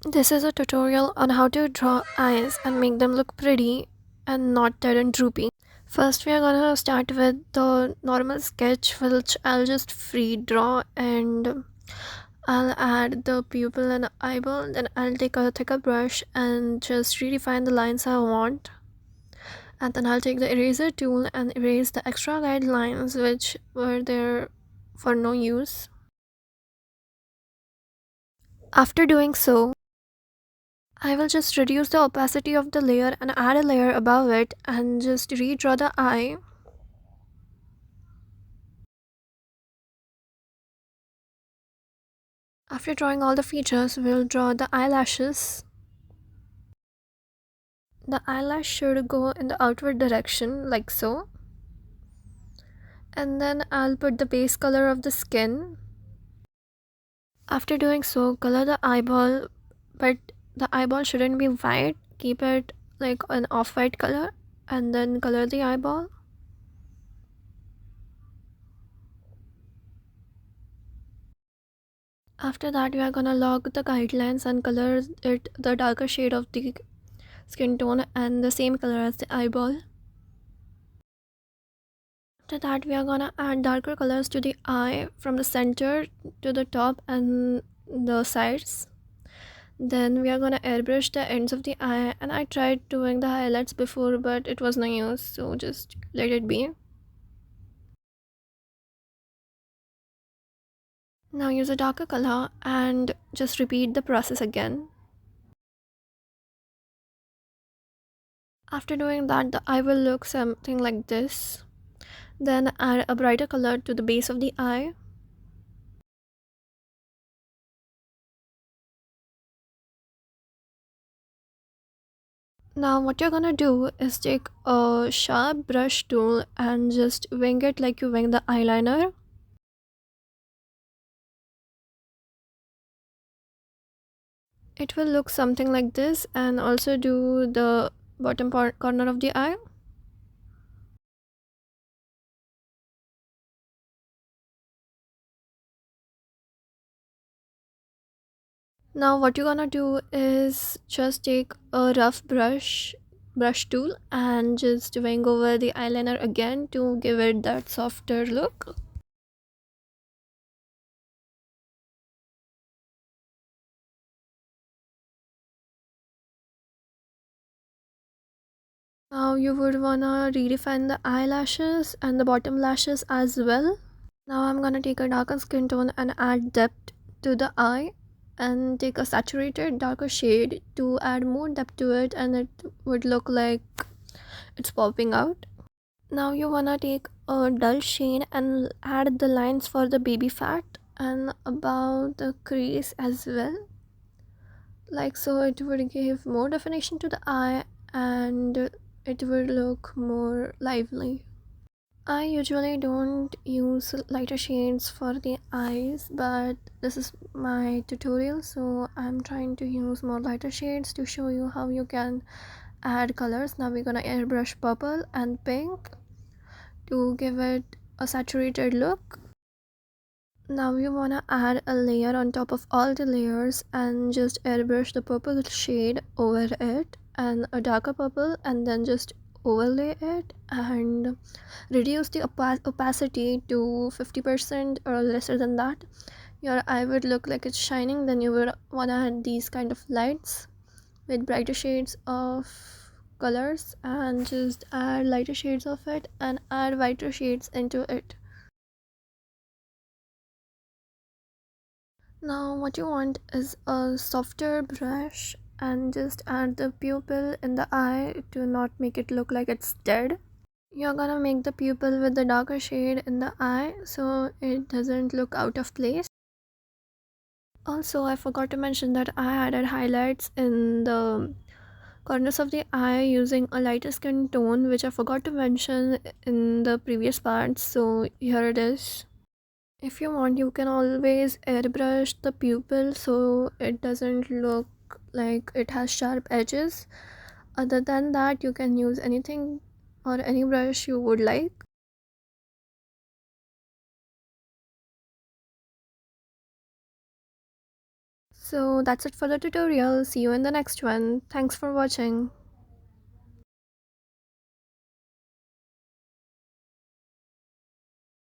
This is a tutorial on how to draw eyes and make them look pretty and not dead and droopy. First, we are gonna start with the normal sketch, which I'll just free draw, and I'll add the pupil and eyeball. Then I'll take a thicker brush and just redefine the lines I want. And then I'll take the eraser tool and erase the extra guidelines which were there for no use. After doing so, I will just reduce the opacity of the layer and add a layer above it and just redraw the eye. After drawing all the features, we'll draw the eyelashes. The eyelash should go in the outward direction like so. And then I'll put the base color of the skin. After doing so, color the eyeball, but the eyeball shouldn't be white. Keep it like an off-white color and then color the eyeball. After that, we are gonna log the guidelines and color it the darker shade of the skin tone and the same color as the eyeball. After that, we are gonna add darker colors to the eye from the center to the top and the sides. Then we are gonna airbrush the ends of the eye, and I tried doing the highlights before but it was no use, so just let it be. Now use a darker color and just repeat the process again. After doing that, the eye will look something like this. Then add a brighter color to the base of the eye. Now what you're gonna do is take a sharp brush tool and just wing it like you wing the eyeliner. It will look something like this, and also do the bottom corner of the eye. Now what you're gonna do is just take a rough brush tool and just wing over the eyeliner again to give it that softer look. Now you would wanna redefine the eyelashes and the bottom lashes as well. Now I'm gonna take a darker skin tone and add depth to the eye, and take a saturated darker shade to add more depth to it, and it would look like it's popping out. Now you wanna take a dull shade and add the lines for the baby fat and about the crease as well, like so. It would give more definition to the eye and it would look more lively. I usually don't use lighter shades for the eyes, but this is my tutorial, so I'm trying to use more lighter shades to show you how you can add colors. Now we're gonna airbrush purple and pink to give it a saturated look. Now you wanna add a layer on top of all the layers and just airbrush the purple shade over it and a darker purple, and then just overlay it and reduce the opacity to 50% or lesser than that. Your eye would look like it's shining. Then you would wanna add these kind of lights with brighter shades of colors and just add lighter shades of it and add whiter shades into it. Now what you want is a softer brush and just add the pupil in the eye to not make it look like it's dead. You're gonna make the pupil with the darker shade in the eye so it doesn't look out of place. Also, I forgot to mention that I added highlights in the corners of the eye using a lighter skin tone, which I forgot to mention in the previous part, so here it is. If you want, you can always airbrush the pupil so it doesn't look like it has sharp edges. Other than that, you can use anything or any brush you would like. So that's it for the tutorial. See you in the next one. Thanks for watching.